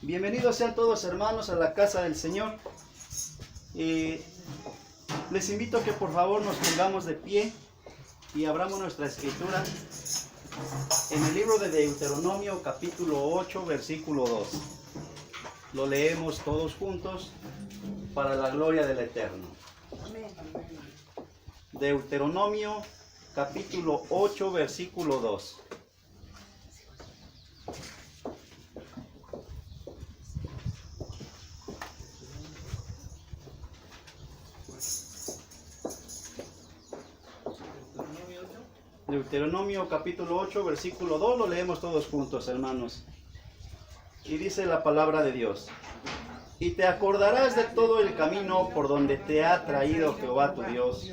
Bienvenidos sean todos hermanos a la casa del Señor. Les invito a que por favor nos pongamos de pie y abramos nuestra escritura en el libro de Deuteronomio capítulo 8 versículo 2. Lo leemos todos juntos para la gloria del Eterno. Deuteronomio capítulo 8 versículo 2. Deuteronomio capítulo 8 versículo 2, lo leemos todos juntos, hermanos. Y dice la palabra de Dios: y te acordarás de todo el camino por donde te ha traído Jehová tu Dios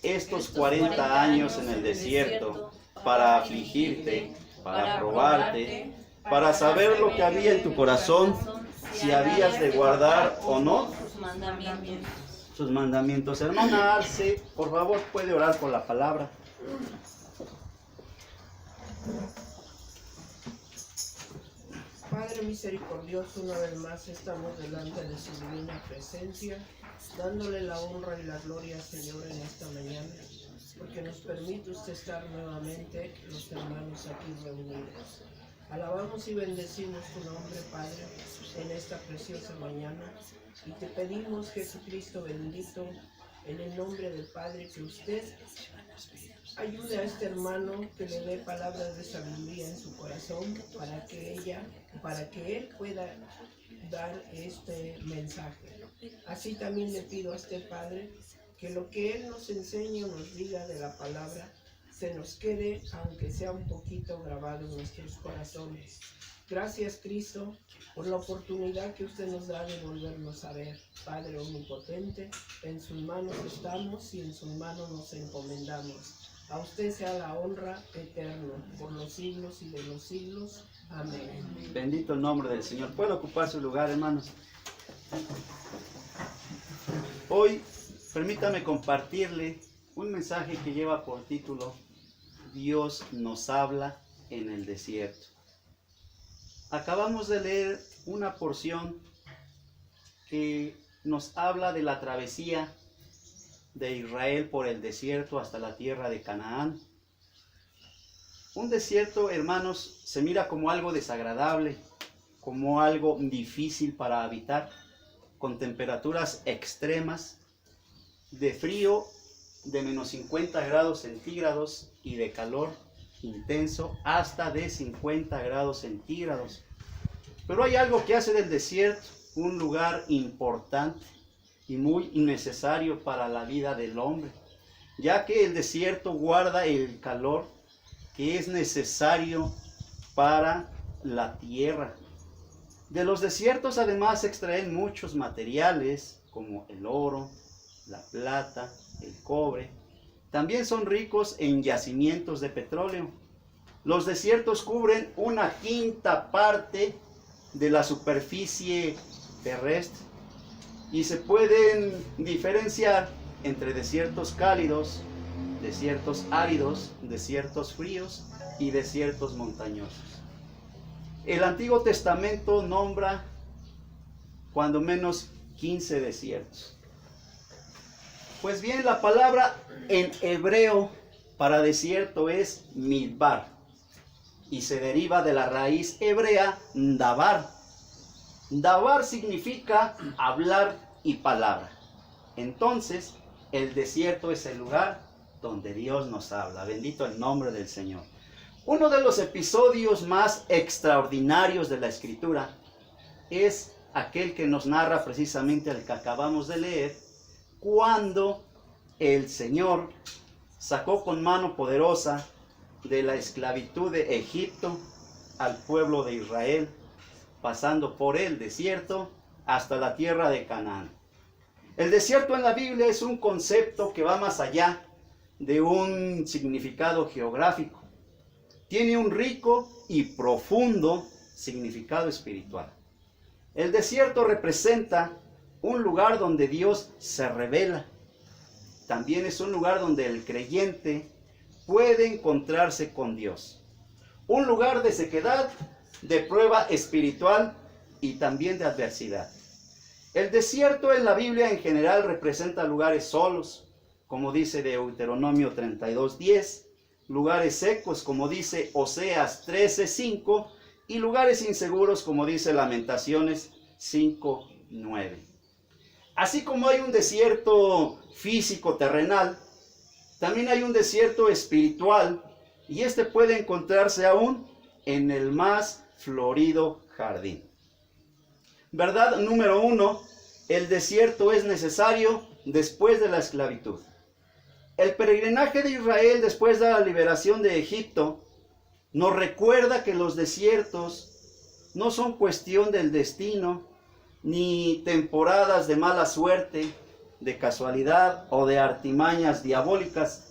estos 40 años en el desierto, para afligirte, para probarte, para saber lo que había en tu corazón, si habías de guardar o no sus mandamientos. Hermana Arce, por favor, puede orar por la palabra. Padre misericordioso, una vez más estamos delante de su divina presencia, dándole la honra y la gloria, Señor, en esta mañana, porque nos permite usted estar nuevamente los hermanos aquí reunidos. Alabamos y bendecimos tu nombre, Padre, en esta preciosa mañana, y te pedimos, Jesucristo bendito, en el nombre del Padre, que usted ayude a este hermano, que le dé palabras de sabiduría en su corazón para que él pueda dar este mensaje. Así también le pido a este Padre que lo que él nos enseñe o nos diga de la palabra se nos quede, aunque sea un poquito grabado en nuestros corazones. Gracias, Cristo, por la oportunidad que usted nos da de volvernos a ver. Padre omnipotente, en sus manos estamos y en sus manos nos encomendamos. A usted sea la honra eterna, por los siglos y de los siglos. Amén. Bendito el nombre del Señor. ¿Puede ocupar su lugar, hermanos? Hoy, permítame compartirle un mensaje que lleva por título: Dios nos habla en el desierto. Acabamos de leer una porción que nos habla de la travesía de Israel por el desierto hasta la tierra de Canaán. Un desierto, hermanos, se mira como algo desagradable, como algo difícil para habitar, con temperaturas extremas, de frío de menos 50 grados centígrados y de calor intenso hasta de 50 grados centígrados. Pero hay algo que hace del desierto un lugar importante y muy necesario para la vida del hombre, ya que el desierto guarda el calor que es necesario para la tierra. De los desiertos además se extraen muchos materiales como el oro, la plata, el cobre. También son ricos en yacimientos de petróleo. Los desiertos cubren 1/5 parte de la superficie terrestre y se pueden diferenciar entre desiertos cálidos, desiertos áridos, desiertos fríos y desiertos montañosos. El Antiguo Testamento nombra cuando menos 15 desiertos. Pues bien, la palabra en hebreo para desierto es midbar y se deriva de la raíz hebrea dabar. Dabar significa hablar y palabra. Entonces, el desierto es el lugar donde Dios nos habla. Bendito el nombre del Señor. Uno de los episodios más extraordinarios de la Escritura es aquel que nos narra precisamente el que acabamos de leer, cuando el Señor sacó con mano poderosa de la esclavitud de Egipto al pueblo de Israel, pasando por el desierto hasta la tierra de Canaán. El desierto en la Biblia es un concepto que va más allá de un significado geográfico. Tiene un rico y profundo significado espiritual. El desierto representa un lugar donde Dios se revela. También es un lugar donde el creyente puede encontrarse con Dios. Un lugar de sequedad de prueba espiritual y también de adversidad. El desierto en la Biblia en general representa lugares solos, como dice Deuteronomio 32:10, lugares secos, como dice Oseas 13:5, y lugares inseguros, como dice Lamentaciones 5:9. Así como hay un desierto físico terrenal, también hay un desierto espiritual, y este puede encontrarse aún en el más florido jardín. Verdad número 1, el desierto es necesario después de la esclavitud. El peregrinaje de Israel después de la liberación de Egipto nos recuerda que los desiertos no son cuestión del destino, ni temporadas de mala suerte, de casualidad o de artimañas diabólicas.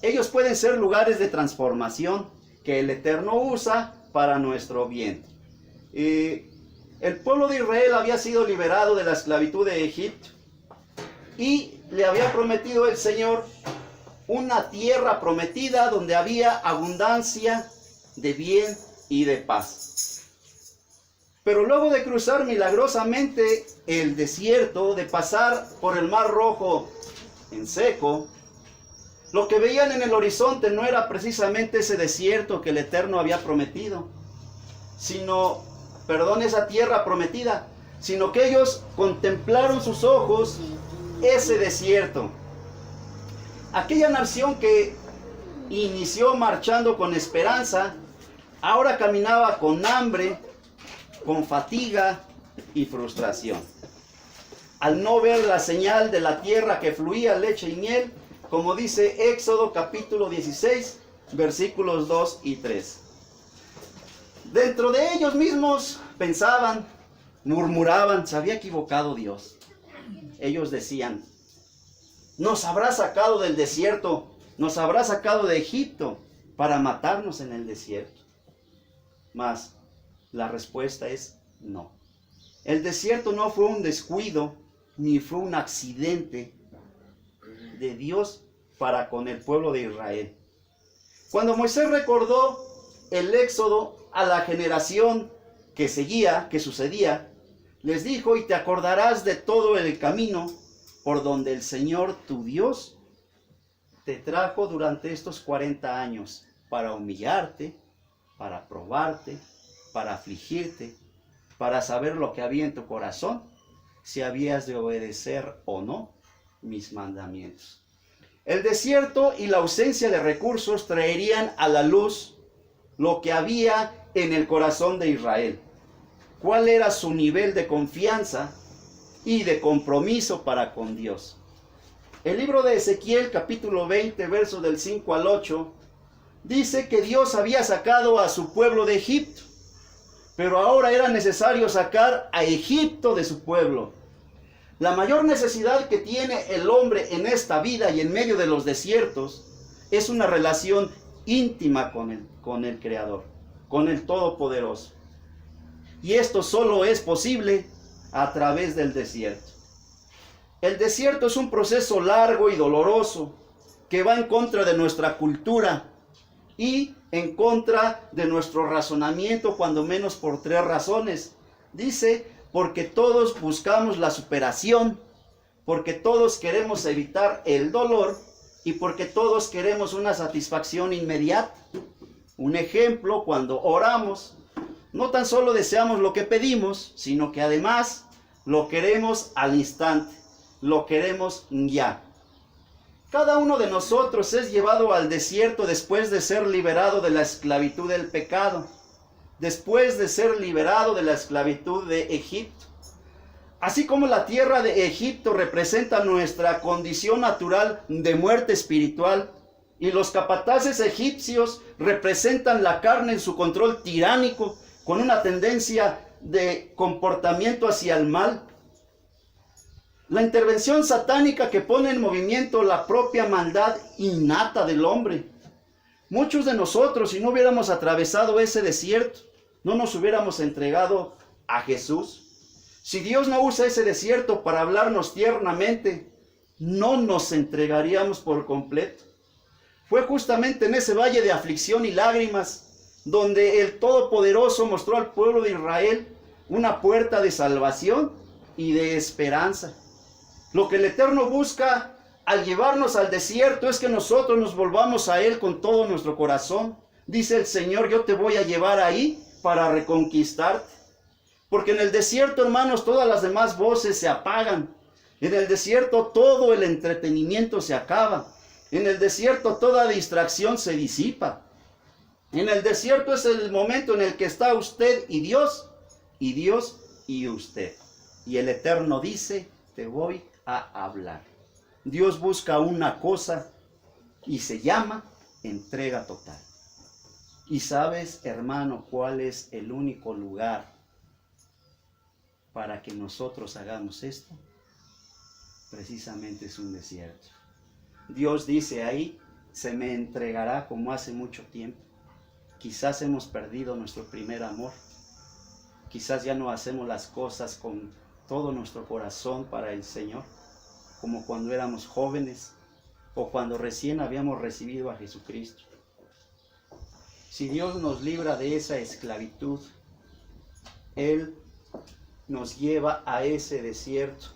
Ellos pueden ser lugares de transformación que el Eterno usa para nuestro bien. El pueblo de Israel había sido liberado de la esclavitud de Egipto y le había prometido el Señor una tierra prometida donde había abundancia de bien y de paz. Pero luego de cruzar milagrosamente el desierto, de pasar por el Mar Rojo en seco, lo que veían en el horizonte no era precisamente ese desierto que el Eterno había prometido, esa tierra prometida, sino que ellos contemplaron sus ojos ese desierto. Aquella nación que inició marchando con esperanza, ahora caminaba con hambre, con fatiga y frustración. Al no ver la señal de la tierra que fluía leche y miel, como dice Éxodo capítulo 16, versículos 2 y 3. Dentro de ellos mismos pensaban, murmuraban, se había equivocado Dios. Ellos decían, nos habrá sacado del desierto, nos habrá sacado de Egipto para matarnos en el desierto. Mas la respuesta es no. El desierto no fue un descuido, ni fue un accidente de Dios para con el pueblo de Israel. Cuando Moisés recordó el éxodo a la generación que sucedía, les dijo, y te acordarás de todo el camino por donde el Señor tu Dios te trajo durante estos 40 años para humillarte, para probarte, para afligirte, para saber lo que había en tu corazón, si habías de obedecer o no mis mandamientos. El desierto y la ausencia de recursos traerían a la luz lo que había en el corazón de Israel. ¿Cuál era su nivel de confianza y de compromiso para con Dios? El libro de Ezequiel, capítulo 20, versos del 5 al 8, dice que Dios había sacado a su pueblo de Egipto, pero ahora era necesario sacar a Egipto de su pueblo. La mayor necesidad que tiene el hombre en esta vida y en medio de los desiertos es una relación íntima con el Creador, con el Todopoderoso. Y esto solo es posible a través del desierto. El desierto es un proceso largo y doloroso que va en contra de nuestra cultura y en contra de nuestro razonamiento, cuando menos por 3 razones. Dice, porque todos buscamos la superación, porque todos queremos evitar el dolor y porque todos queremos una satisfacción inmediata. Un ejemplo, cuando oramos, no tan solo deseamos lo que pedimos, sino que además lo queremos al instante, lo queremos ya. Cada uno de nosotros es llevado al desierto después de ser liberado de la esclavitud del pecado, después de ser liberado de la esclavitud de Egipto. Así como la tierra de Egipto representa nuestra condición natural de muerte espiritual, y los capataces egipcios representan la carne en su control tiránico, con una tendencia de comportamiento hacia el mal. La intervención satánica que pone en movimiento la propia maldad innata del hombre. Muchos de nosotros, si no hubiéramos atravesado ese desierto, no nos hubiéramos entregado a Jesús. Si Dios no usa ese desierto para hablarnos tiernamente, no nos entregaríamos por completo. Fue justamente en ese valle de aflicción y lágrimas donde el Todopoderoso mostró al pueblo de Israel una puerta de salvación y de esperanza. Lo que el Eterno busca al llevarnos al desierto es que nosotros nos volvamos a Él con todo nuestro corazón. Dice el Señor, yo te voy a llevar ahí para reconquistarte. Porque en el desierto, hermanos, todas las demás voces se apagan. En el desierto todo el entretenimiento se acaba. En el desierto toda distracción se disipa. En el desierto es el momento en el que está usted y Dios y usted. Y el Eterno dice, te voy a hablar. Dios busca una cosa y se llama entrega total. Y sabes, hermano, cuál es el único lugar para que nosotros hagamos esto. Precisamente es un desierto. Dios dice ahí, se me entregará como hace mucho tiempo. Quizás hemos perdido nuestro primer amor. Quizás ya no hacemos las cosas con todo nuestro corazón para el Señor, como cuando éramos jóvenes o cuando recién habíamos recibido a Jesucristo. Si Dios nos libra de esa esclavitud, Él nos lleva a ese desierto.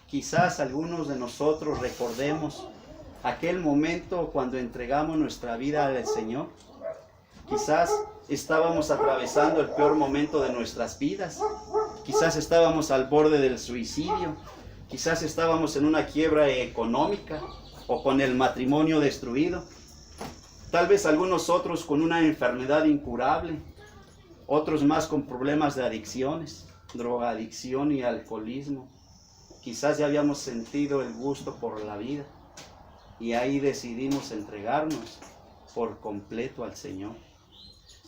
Quizás algunos de nosotros recordemos aquel momento cuando entregamos nuestra vida al Señor. Quizás estábamos atravesando el peor momento de nuestras vidas. Quizás estábamos al borde del suicidio. Quizás estábamos en una quiebra económica o con el matrimonio destruido. Tal vez algunos otros con una enfermedad incurable. Otros más con problemas de adicciones, drogadicción y alcoholismo. Quizás ya habíamos sentido el gusto por la vida y ahí decidimos entregarnos por completo al Señor.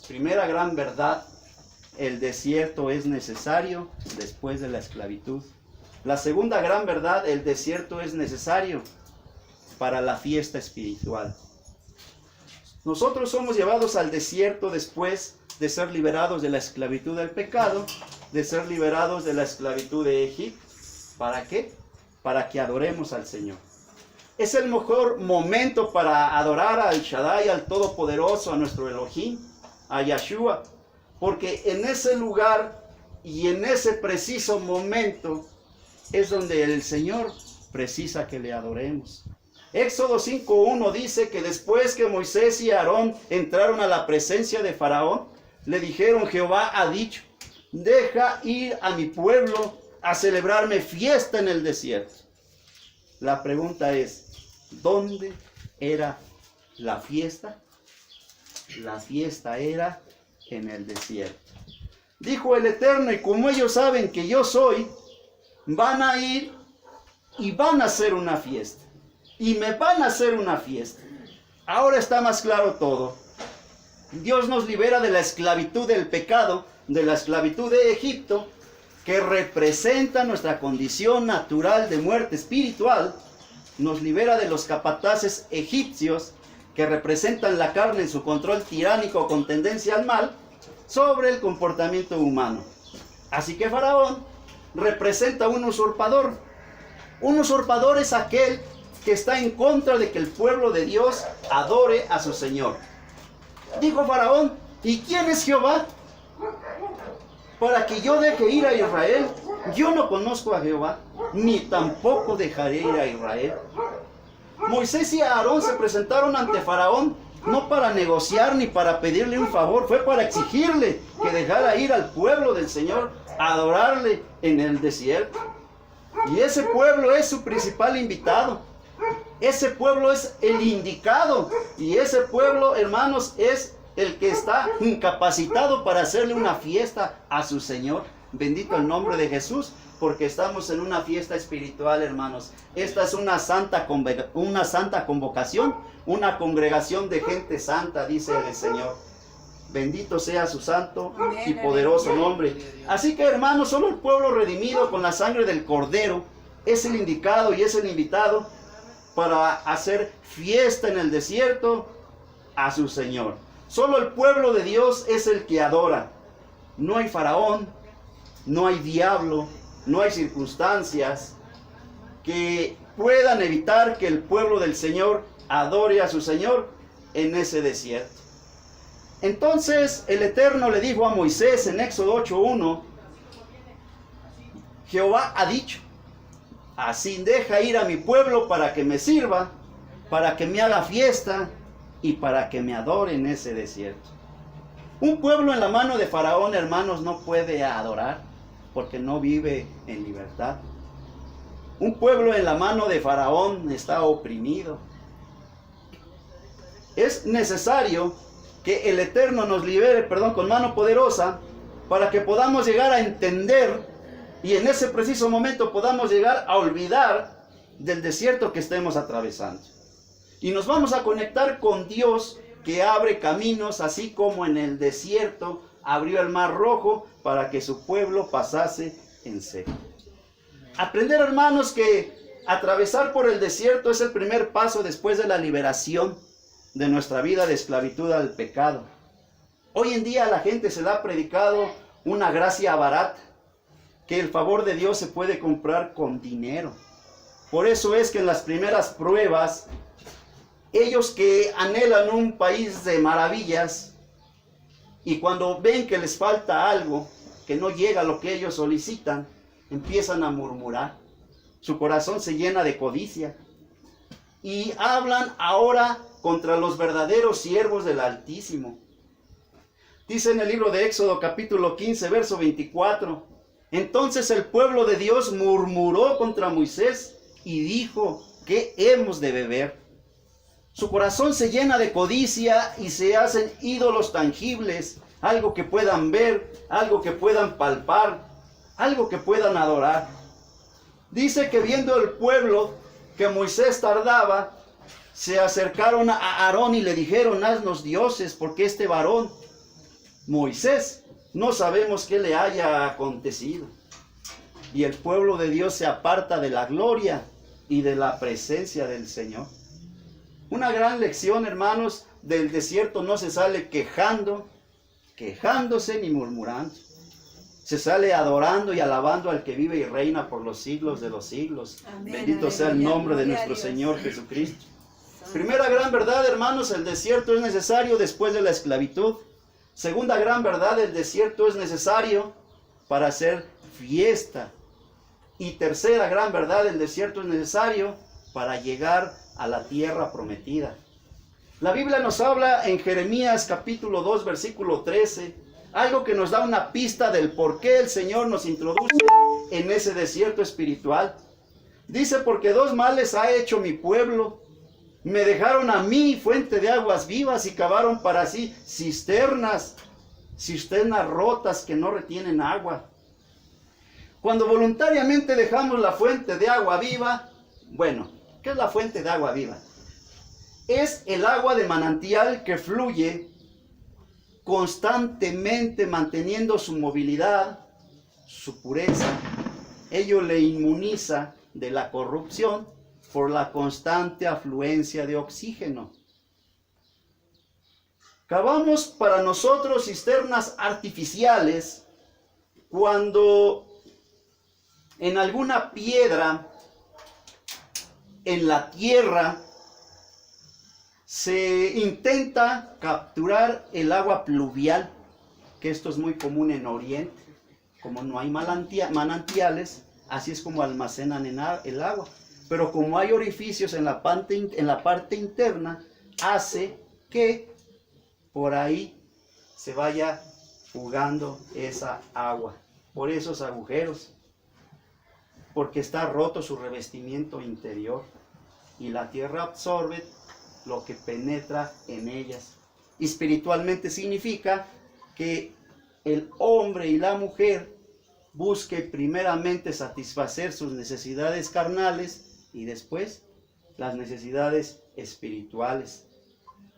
Primera gran verdad, el desierto es necesario después de la esclavitud. La segunda gran verdad, el desierto es necesario para la fiesta espiritual. Nosotros somos llevados al desierto después de ser liberados de la esclavitud del pecado, de ser liberados de la esclavitud de Egipto. ¿Para qué? Para que adoremos al Señor. Es el mejor momento para adorar al Shaddai, al Todopoderoso, a nuestro Elohim, a Yahshua, porque en ese lugar y en ese preciso momento es donde el Señor precisa que le adoremos. Éxodo 5:1 dice que después que Moisés y Aarón entraron a la presencia de Faraón, le dijeron, Jehová ha dicho, deja ir a mi pueblo a celebrarme fiesta en el desierto. La pregunta es, ¿dónde era la fiesta? La fiesta era en el desierto. Dijo el Eterno, y como ellos saben que yo soy, van a ir y van a hacer una fiesta. Y me van a hacer una fiesta. Ahora está más claro todo. Dios nos libera de la esclavitud del pecado, de la esclavitud de Egipto, que representa nuestra condición natural de muerte espiritual. Nos libera de los capataces egipcios, que representan la carne en su control tiránico con tendencia al mal, sobre el comportamiento humano. Así que Faraón representa un usurpador. Un usurpador es aquel que está en contra de que el pueblo de Dios adore a su Señor. Dijo Faraón, ¿y quién es Jehová? Para que yo deje ir a Israel. Yo no conozco a Jehová, ni tampoco dejaré ir a Israel. Moisés y Aarón se presentaron ante Faraón, no para negociar ni para pedirle un favor, fue para exigirle que dejara ir al pueblo del Señor a adorarle en el desierto. Y ese pueblo es su principal invitado. Ese pueblo es el indicado. Y ese pueblo, hermanos, es el que está incapacitado para hacerle una fiesta a su Señor. Bendito el nombre de Jesús, porque estamos en una fiesta espiritual, hermanos. Esta es una santa convocación, una congregación de gente santa, dice el Señor. Bendito sea su santo y poderoso nombre. Así que, hermanos, solo el pueblo redimido con la sangre del Cordero es el indicado y es el invitado para hacer fiesta en el desierto a su Señor. Solo el pueblo de Dios es el que adora. No hay faraón, no hay diablo, no hay circunstancias que puedan evitar que el pueblo del Señor adore a su Señor en ese desierto. Entonces el Eterno le dijo a Moisés en Éxodo 8:1, Jehová ha dicho, así deja ir a mi pueblo para que me sirva, para que me haga fiesta y para que me adore en ese desierto. Un pueblo en la mano de Faraón, hermanos, no puede adorar porque no vive en libertad. Un pueblo en la mano de Faraón está oprimido. Es necesario que el Eterno nos libere, con mano poderosa, para que podamos llegar a entender y en ese preciso momento podamos llegar a olvidar del desierto que estemos atravesando. Y nos vamos a conectar con Dios, que abre caminos, así como en el desierto abrió el mar rojo para que su pueblo pasase en seco. Aprender, hermanos, que atravesar por el desierto es el primer paso después de la liberación de nuestra vida de esclavitud al pecado. Hoy en día a la gente se le ha predicado una gracia barata, que el favor de Dios se puede comprar con dinero. Por eso es que en las primeras pruebas, ellos que anhelan un país de maravillas, y cuando ven que les falta algo, que no llega a lo que ellos solicitan, empiezan a murmurar. Su corazón se llena de codicia. Y hablan ahora contra los verdaderos siervos del Altísimo. Dice en el libro de Éxodo capítulo 15, verso 24. Entonces el pueblo de Dios murmuró contra Moisés y dijo, ¿qué hemos de beber? Su corazón se llena de codicia y se hacen ídolos tangibles, algo que puedan ver, algo que puedan palpar, algo que puedan adorar. Dice que viendo el pueblo que Moisés tardaba, se acercaron a Aarón y le dijeron, haznos dioses, porque este varón, Moisés, no sabemos qué le haya acontecido. Y el pueblo de Dios se aparta de la gloria y de la presencia del Señor. Una gran lección, hermanos, del desierto no se sale quejándose ni murmurando. Se sale adorando y alabando al que vive y reina por los siglos de los siglos. Amén. Bendito sea el nombre de nuestro Señor Jesucristo. Primera gran verdad, hermanos, el desierto es necesario después de la esclavitud. Segunda gran verdad, el desierto es necesario para hacer fiesta. Y tercera gran verdad, el desierto es necesario para llegar a la tierra prometida. La Biblia nos habla en Jeremías capítulo 2, versículo 13, algo que nos da una pista del por qué el Señor nos introduce en ese desierto espiritual. Dice, porque dos males ha hecho mi pueblo. Me dejaron a mí fuente de aguas vivas y cavaron para sí cisternas rotas que no retienen agua. Cuando voluntariamente dejamos la fuente de agua viva, bueno, ¿qué es la fuente de agua viva? Es el agua de manantial que fluye constantemente manteniendo su movilidad, su pureza. Ello le inmuniza de la corrupción por la constante afluencia de oxígeno. Cavamos para nosotros cisternas artificiales cuando en alguna piedra en la tierra se intenta capturar el agua pluvial, que esto es muy común en Oriente. Como no hay manantiales, así es como almacenan el agua. Pero como hay orificios en la parte interna, hace que por ahí se vaya fugando esa agua. Por esos agujeros. Porque está roto su revestimiento interior. Y la tierra absorbe lo que penetra en ellas. Espiritualmente significa que el hombre y la mujer busque primeramente satisfacer sus necesidades carnales y después las necesidades espirituales.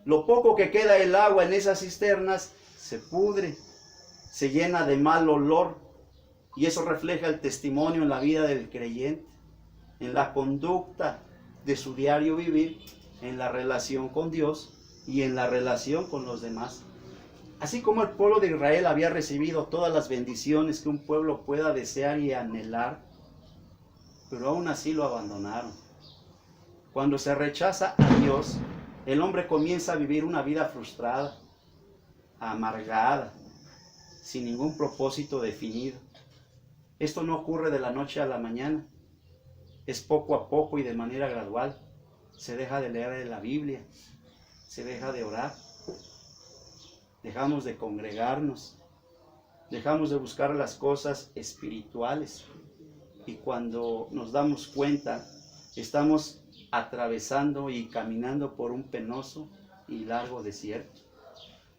Lo poco que queda el agua en esas cisternas se pudre, se llena de mal olor, y eso refleja el testimonio en la vida del creyente, en la conducta de su diario vivir, en la relación con Dios y en la relación con los demás. Así como el pueblo de Israel había recibido todas las bendiciones que un pueblo pueda desear y anhelar, pero aún así lo abandonaron. Cuando se rechaza a Dios, el hombre comienza a vivir una vida frustrada. amargada, sin ningún propósito definido. Esto no ocurre de la noche a la mañana, es poco a poco y de manera gradual. Se deja de leer la Biblia, se deja de orar, dejamos de congregarnos, dejamos de buscar las cosas espirituales, y cuando nos damos cuenta, estamos atravesando y caminando por un penoso y largo desierto.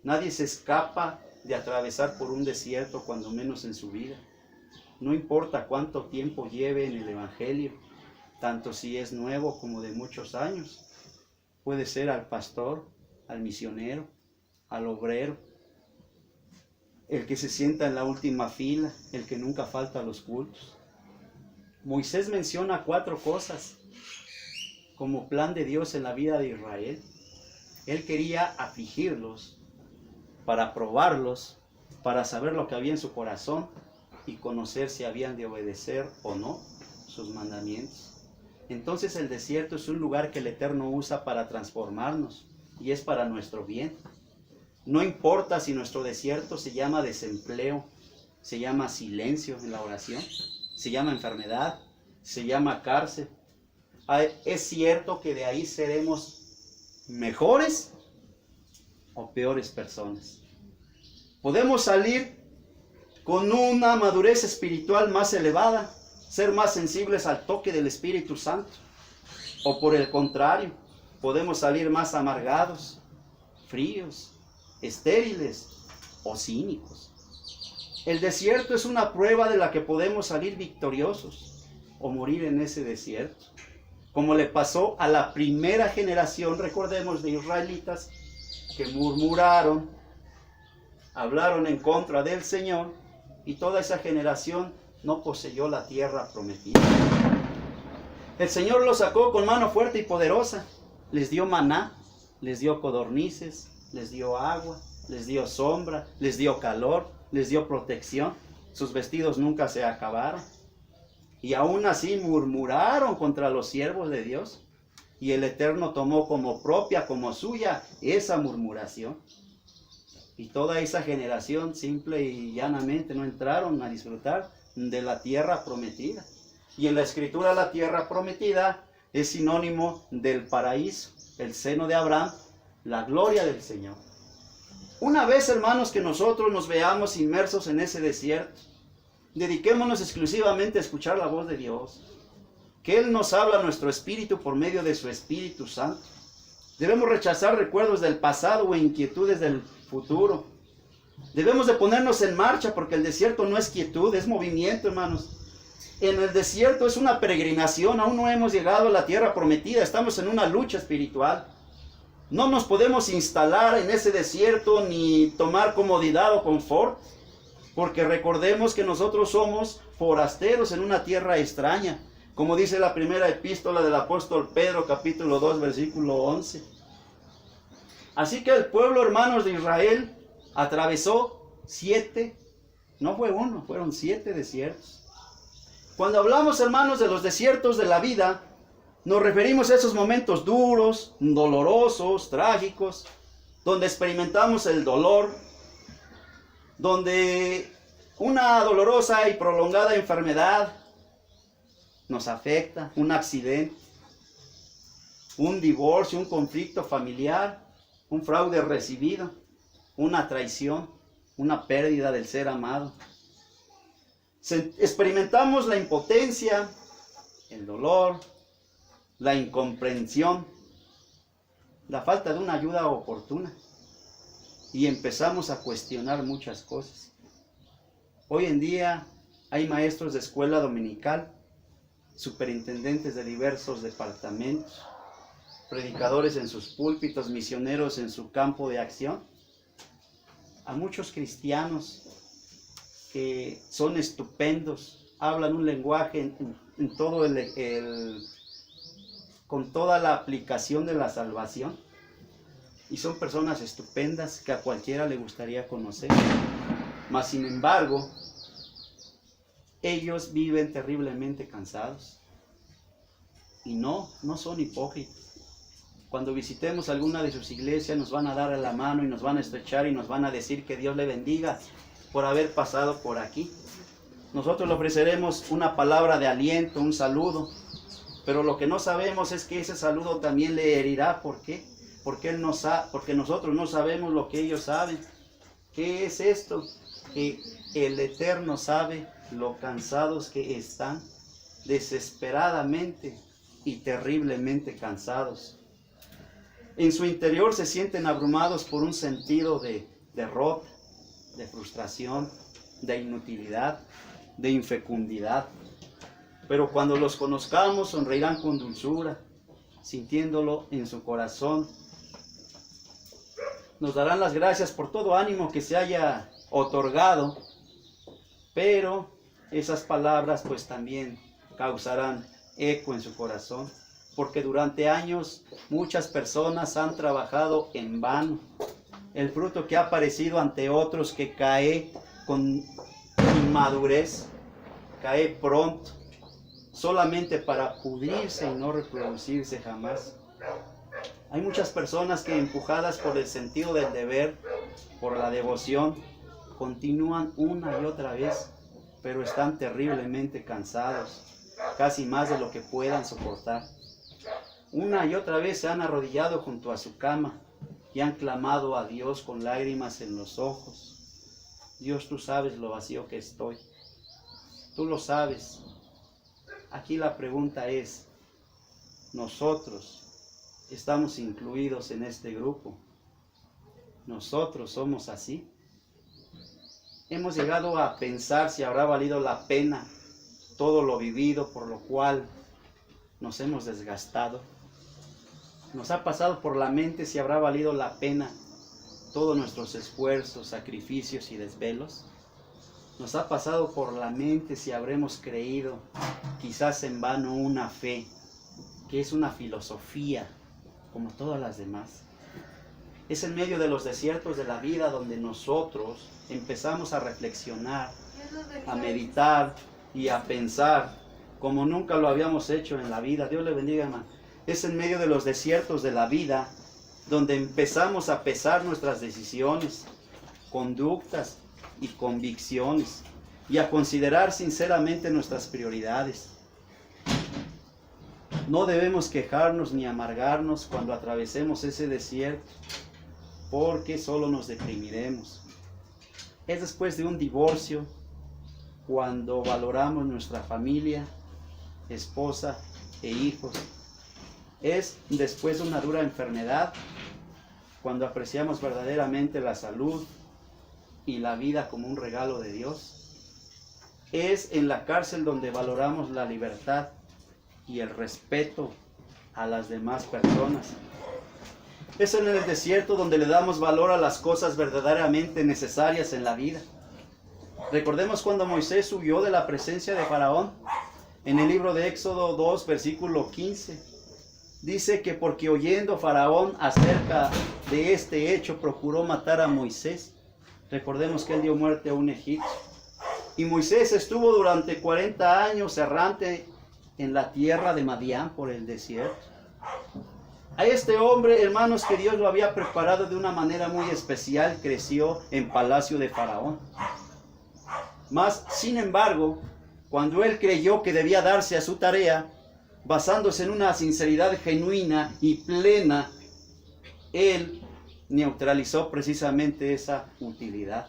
Nadie se escapa de atravesar por un desierto, cuando menos en su vida. No importa cuánto tiempo lleve en el Evangelio, tanto si es nuevo como de muchos años. Puede ser al pastor, al misionero, al obrero, el que se sienta en la última fila, el que nunca falta a los cultos. Moisés menciona 4 cosas como plan de Dios en la vida de Israel. Él quería afligirlos para probarlos, para saber lo que había en su corazón y conocer si habían de obedecer o no sus mandamientos. Entonces el desierto es un lugar que el Eterno usa para transformarnos, y es para nuestro bien. No importa si nuestro desierto se llama desempleo, se llama silencio en la oración, se llama enfermedad, se llama cárcel. Es cierto que de ahí seremos mejores o peores personas. Podemos salir con una madurez espiritual más elevada, ser más sensibles al toque del Espíritu Santo, o por el contrario, podemos salir más amargados, fríos, estériles o cínicos. El desierto es una prueba de la que podemos salir victoriosos o morir en ese desierto, como le pasó a la primera generación, recordemos, de israelitas que murmuraron, hablaron en contra del Señor, y toda esa generación no poseyó la tierra prometida. El Señor los sacó con mano fuerte y poderosa, les dio maná, les dio codornices, les dio agua, les dio sombra, les dio calor, les dio protección. Sus vestidos nunca se acabaron. Y aún así murmuraron contra los siervos de Dios. Y el Eterno tomó como propia, como suya, esa murmuración. Y toda esa generación simple y llanamente no entraron a disfrutar de la tierra prometida. Y en la Escritura la tierra prometida es sinónimo del paraíso, el seno de Abraham, la gloria del Señor. Una vez, hermanos, que nosotros nos veamos inmersos en ese desierto, dediquémonos exclusivamente a escuchar la voz de Dios, que Él nos habla a nuestro espíritu por medio de su Espíritu Santo. Debemos rechazar recuerdos del pasado o inquietudes del futuro. Debemos de ponernos en marcha, porque el desierto no es quietud, es movimiento, hermanos. En el desierto es una peregrinación, aún no hemos llegado a la tierra prometida, estamos en una lucha espiritual. No nos podemos instalar en ese desierto ni tomar comodidad o confort, porque recordemos que nosotros somos forasteros en una tierra extraña, como dice la primera epístola del apóstol Pedro, capítulo 2, versículo 11. Así que el pueblo, hermanos, de Israel atravesó 7, no fue uno, fueron 7 desiertos. Cuando hablamos, hermanos, de los desiertos de la vida, nos referimos a esos momentos duros, dolorosos, trágicos, donde experimentamos el dolor, donde una dolorosa y prolongada enfermedad nos afecta, un accidente, un divorcio, un conflicto familiar, un fraude recibido, una traición, una pérdida del ser amado. Experimentamos la impotencia, el dolor, la incomprensión, la falta de una ayuda oportuna, y empezamos a cuestionar muchas cosas. Hoy en día hay maestros de escuela dominical, superintendentes de diversos departamentos, predicadores en sus púlpitos, misioneros en su campo de acción. A muchos cristianos que son estupendos, hablan un lenguaje en todo con toda la aplicación de la salvación, y son personas estupendas que a cualquiera le gustaría conocer. Mas sin embargo, ellos viven terriblemente cansados, y no son hipócritas. Cuando visitemos alguna de sus iglesias nos van a dar la mano y nos van a estrechar y nos van a decir que Dios le bendiga por haber pasado por aquí. Nosotros le ofreceremos una palabra de aliento, un saludo, pero lo que no sabemos es que ese saludo también le herirá. ¿Por qué? Porque nosotros no sabemos lo que ellos saben. ¿Qué es esto? Que el Eterno sabe lo cansados que están, desesperadamente y terriblemente cansados. En su interior se sienten abrumados por un sentido de derrota, de frustración, de inutilidad, de infecundidad. Pero cuando los conozcamos sonreirán con dulzura, sintiéndolo en su corazón. Nos darán las gracias por todo ánimo que se haya otorgado, pero esas palabras pues también causarán eco en su corazón, porque durante años muchas personas han trabajado en vano. El fruto que ha aparecido ante otros que cae con inmadurez, cae pronto, solamente para pudrirse y no reproducirse jamás. Hay muchas personas que, empujadas por el sentido del deber, por la devoción, continúan una y otra vez, pero están terriblemente cansados, casi más de lo que puedan soportar. Una y otra vez se han arrodillado junto a su cama y han clamado a Dios con lágrimas en los ojos. Dios, tú sabes lo vacío que estoy. Tú lo sabes. Aquí la pregunta es, ¿nosotros estamos incluidos en este grupo? ¿Nosotros somos así? Hemos llegado a pensar si habrá valido la pena todo lo vivido, por lo cual nos hemos desgastado. Nos ha pasado por la mente si habrá valido la pena todos nuestros esfuerzos, sacrificios y desvelos. Nos ha pasado por la mente si habremos creído, quizás en vano, una fe, que es una filosofía, como todas las demás. Es en medio de los desiertos de la vida donde nosotros empezamos a reflexionar, a meditar y a pensar como nunca lo habíamos hecho en la vida. Dios le bendiga, hermano. Es en medio de los desiertos de la vida donde empezamos a pesar nuestras decisiones, conductas y convicciones y a considerar sinceramente nuestras prioridades. No debemos quejarnos ni amargarnos cuando atravesemos ese desierto, porque solo nos deprimiremos. Es después de un divorcio cuando valoramos nuestra familia, esposa e hijos. Es después de una dura enfermedad cuando apreciamos verdaderamente la salud y la vida como un regalo de Dios. Es en la cárcel donde valoramos la libertad y el respeto a las demás personas. Es en el desierto donde le damos valor a las cosas verdaderamente necesarias en la vida. Recordemos cuando Moisés huyó de la presencia de Faraón. En el libro de Éxodo 2, versículo 15, dice que porque oyendo Faraón acerca de este hecho, procuró matar a Moisés. Recordemos que él dio muerte a un egipcio. Y Moisés estuvo durante 40 años errante en la tierra de Madián por el desierto. A este hombre, hermanos, que Dios lo había preparado de una manera muy especial, creció en palacio de Faraón. Mas, sin embargo, cuando él creyó que debía darse a su tarea, basándose en una sinceridad genuina y plena, él neutralizó precisamente esa utilidad.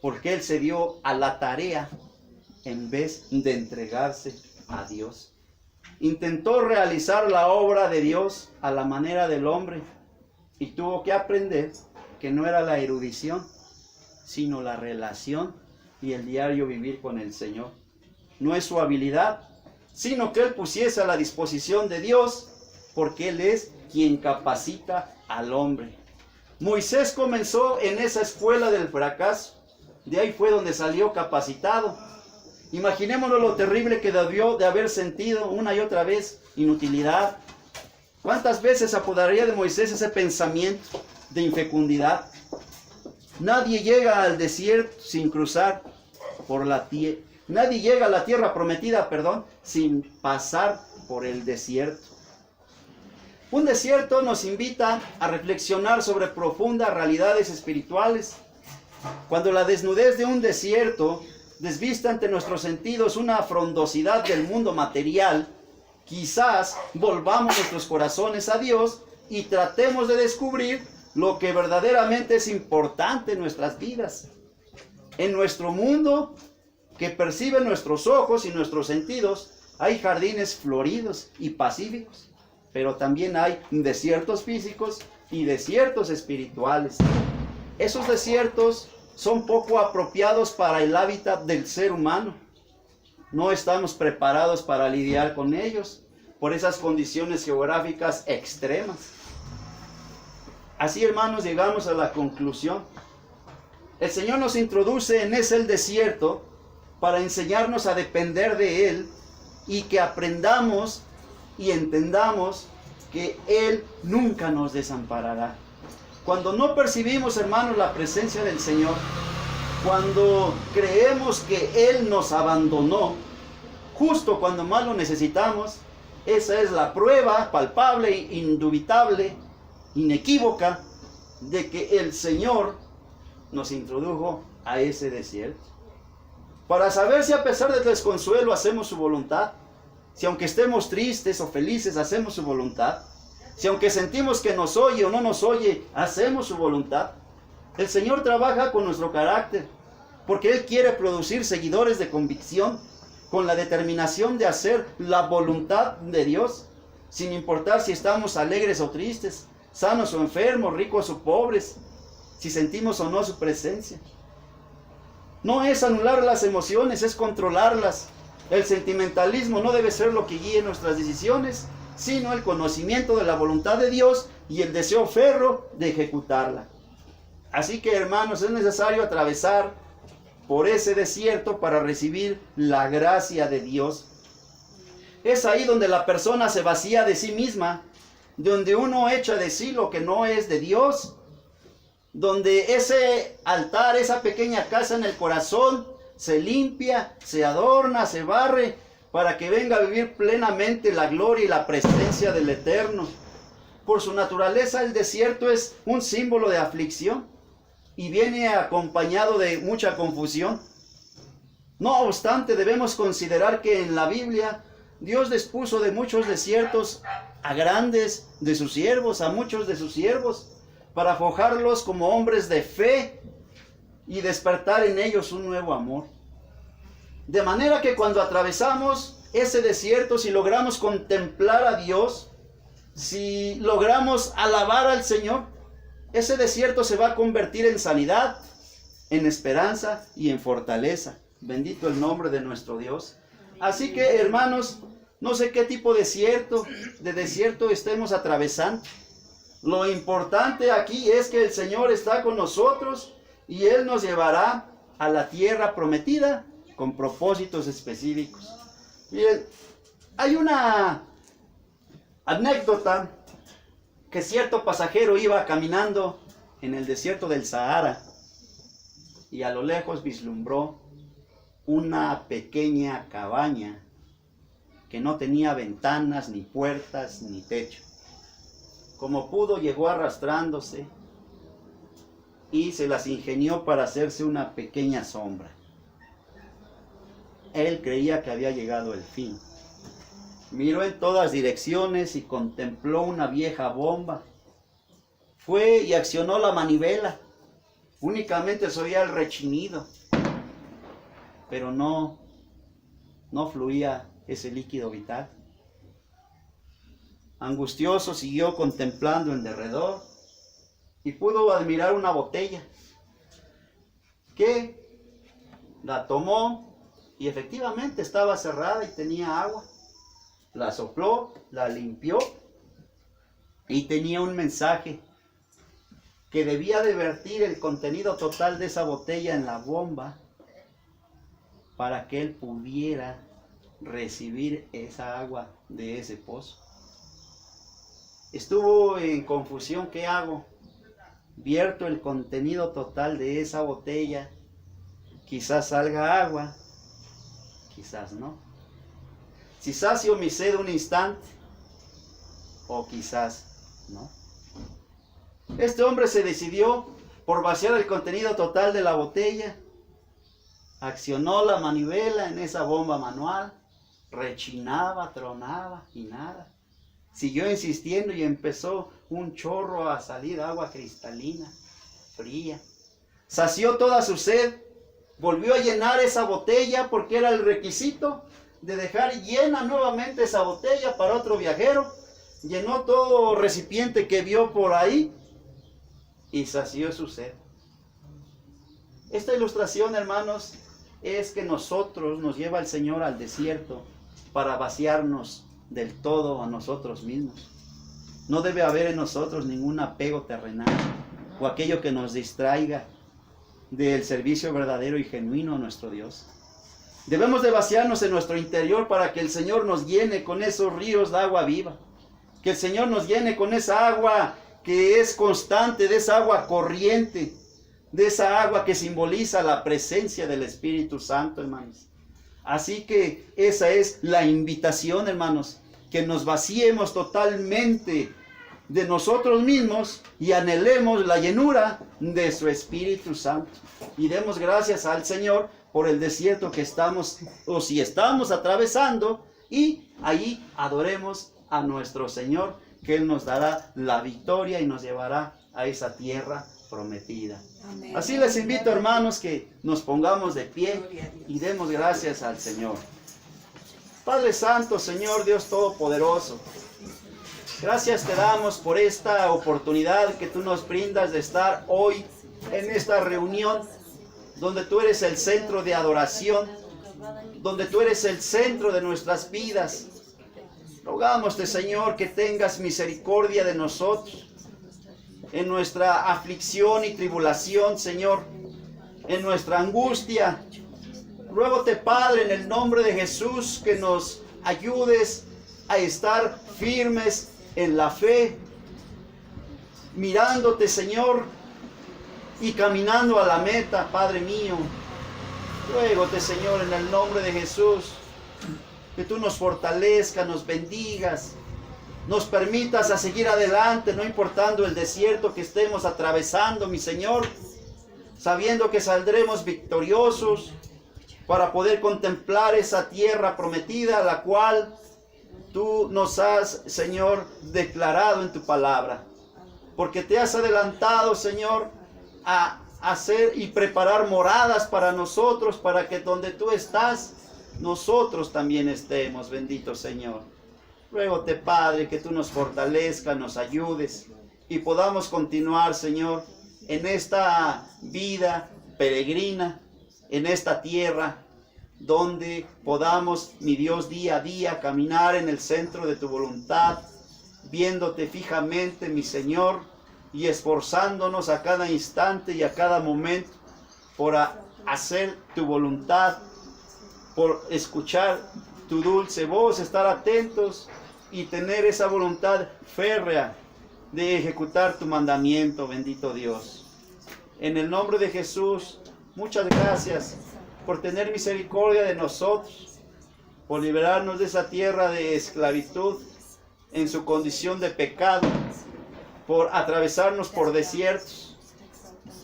Porque él se dio a la tarea en vez de entregarse a Dios. Intentó realizar la obra de Dios a la manera del hombre y tuvo que aprender que no era la erudición, sino la relación y el diario vivir con el Señor. No es su habilidad, sino que él pusiese a la disposición de Dios, porque Él es quien capacita al hombre. Moisés comenzó en esa escuela del fracaso. De ahí fue donde salió capacitado. Imaginémonos lo terrible que debió de haber sentido una y otra vez inutilidad. ¿Cuántas veces apoderaría de Moisés ese pensamiento de infecundidad? Nadie llega al desierto sin cruzar por la tierra. Nadie llega a la tierra prometida, sin pasar por el desierto. Un desierto nos invita a reflexionar sobre profundas realidades espirituales. Cuando la desnudez de un desierto desvista ante nuestros sentidos una frondosidad del mundo material, quizás volvamos nuestros corazones a Dios y tratemos de descubrir lo que verdaderamente es importante en nuestras vidas. En nuestro mundo que perciben nuestros ojos y nuestros sentidos, hay jardines floridos y pacíficos, pero también hay desiertos físicos y desiertos espirituales. Esos desiertos son poco apropiados para el hábitat del ser humano. No estamos preparados para lidiar con ellos por esas condiciones geográficas extremas. Así, hermanos, llegamos a la conclusión. El Señor nos introduce en ese desierto para enseñarnos a depender de Él y que aprendamos y entendamos que Él nunca nos desamparará. Cuando no percibimos, hermanos, la presencia del Señor, cuando creemos que Él nos abandonó, justo cuando más lo necesitamos, esa es la prueba palpable, indubitable, inequívoca, de que el Señor nos introdujo a ese desierto. Para saber si a pesar del desconsuelo hacemos su voluntad, si aunque estemos tristes o felices hacemos su voluntad, si aunque sentimos que nos oye o no nos oye, hacemos su voluntad. El Señor trabaja con nuestro carácter, porque Él quiere producir seguidores de convicción, con la determinación de hacer la voluntad de Dios, sin importar si estamos alegres o tristes, sanos o enfermos, ricos o pobres, si sentimos o no su presencia. No es anular las emociones, es controlarlas. El sentimentalismo no debe ser lo que guíe nuestras decisiones, sino el conocimiento de la voluntad de Dios y el deseo férreo de ejecutarla. Así que, hermanos, es necesario atravesar por ese desierto para recibir la gracia de Dios. Es ahí donde la persona se vacía de sí misma, donde uno echa de sí lo que no es de Dios, donde ese altar, esa pequeña casa en el corazón, se limpia, se adorna, se barre, para que venga a vivir plenamente la gloria y la presencia del Eterno. Por su naturaleza, el desierto es un símbolo de aflicción y viene acompañado de mucha confusión. No obstante, debemos considerar que en la Biblia Dios dispuso de muchos desiertos a grandes de sus siervos, a muchos de sus siervos, para forjarlos como hombres de fe y despertar en ellos un nuevo amor. De manera que cuando atravesamos ese desierto, si logramos contemplar a Dios, si logramos alabar al Señor, ese desierto se va a convertir en sanidad, en esperanza y en fortaleza. Bendito el nombre de nuestro Dios. Así que, hermanos, no sé qué tipo de desierto estemos atravesando. Lo importante aquí es que el Señor está con nosotros y Él nos llevará a la tierra prometida con propósitos específicos. Miren, hay una anécdota que cierto pasajero iba caminando en el desierto del Sahara y a lo lejos vislumbró una pequeña cabaña que no tenía ventanas, ni puertas, ni techo. Como pudo, llegó arrastrándose y se las ingenió para hacerse una pequeña sombra. Él creía que había llegado el fin. Miró en todas direcciones y contempló una vieja bomba. Fue y accionó la manivela. Únicamente se oía el rechinido, pero no fluía ese líquido vital. Angustioso siguió contemplando en derredor y pudo admirar una botella que la tomó y efectivamente estaba cerrada y tenía agua. La sopló, la limpió y tenía un mensaje que debía de vertir el contenido total de esa botella en la bomba para que él pudiera recibir esa agua de ese pozo. Estuvo en confusión, ¿qué hago? Vierto el contenido total de esa botella, quizás salga agua, quizás no. Si sacio mi sed un instante, o quizás No. Este hombre se decidió por vaciar el contenido total de la botella. Accionó la manivela en esa bomba manual. Rechinaba, tronaba y nada. Siguió insistiendo y empezó un chorro a salir, agua cristalina, fría. Sació toda su sed. Volvió a llenar esa botella porque era el requisito de dejar llena nuevamente esa botella para otro viajero. Llenó todo recipiente que vio por ahí y sació su sed. Esta ilustración, hermanos, es que nosotros nos lleva el Señor al desierto para vaciarnos del todo a nosotros mismos. No debe haber en nosotros ningún apego terrenal o aquello que nos distraiga del servicio verdadero y genuino a nuestro Dios. Debemos de vaciarnos en nuestro interior para que el Señor nos llene con esos ríos de agua viva. Que el Señor nos llene con esa agua que es constante, de esa agua corriente, de esa agua que simboliza la presencia del Espíritu Santo, hermanos. Así que esa es la invitación, hermanos, que nos vaciemos totalmente de nosotros mismos y anhelemos la llenura de su Espíritu Santo. Y demos gracias al Señor por el desierto que estamos, o si estamos atravesando, y ahí adoremos a nuestro Señor, que Él nos dará la victoria y nos llevará a esa tierra prometida. Amén. Así les invito, hermanos, que nos pongamos de pie y demos gracias al Señor. Padre Santo, Señor Dios Todopoderoso, gracias te damos por esta oportunidad que tú nos brindas de estar hoy en esta reunión, donde tú eres el centro de adoración, donde tú eres el centro de nuestras vidas. Rogámoste, Señor, que tengas misericordia de nosotros, en nuestra aflicción y tribulación, Señor, en nuestra angustia. Ruégote, Padre, en el nombre de Jesús, que nos ayudes a estar firmes en la fe, mirándote, Señor, y caminando a la meta, Padre mío. Ruégote, Señor, en el nombre de Jesús, que tú nos fortalezcas, nos bendigas, nos permitas a seguir adelante, no importando el desierto que estemos atravesando, mi Señor, sabiendo que saldremos victoriosos para poder contemplar esa tierra prometida, la cual tú nos has, Señor, declarado en tu palabra. Porque te has adelantado, Señor, a hacer y preparar moradas para nosotros, para que donde tú estás, nosotros también estemos, bendito Señor. Ruégote, Padre, que tú nos fortalezcas, nos ayudes y podamos continuar, Señor, en esta vida peregrina, en esta tierra, donde podamos, mi Dios, día a día caminar en el centro de tu voluntad, viéndote fijamente, mi Señor, y esforzándonos a cada instante y a cada momento por hacer tu voluntad, por escuchar tu dulce voz, estar atentos y tener esa voluntad férrea de ejecutar tu mandamiento, bendito Dios. En el nombre de Jesús, muchas gracias por tener misericordia de nosotros, por liberarnos de esa tierra de esclavitud en su condición de pecado, por atravesarnos por desiertos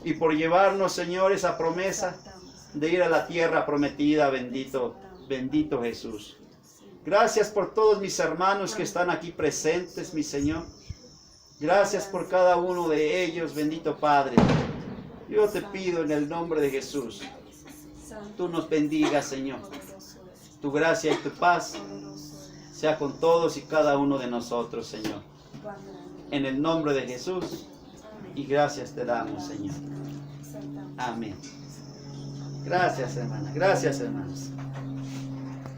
y por llevarnos, Señor, esa promesa de ir a la tierra prometida, bendito Jesús. Gracias por todos mis hermanos que están aquí presentes, mi Señor. Gracias por cada uno de ellos, bendito Padre. Yo te pido en el nombre de Jesús, tú nos bendigas, Señor. Tu gracia y tu paz sea con todos y cada uno de nosotros, Señor. En el nombre de Jesús, y gracias te damos, Señor. Amén. Gracias, hermana. Gracias, hermanos.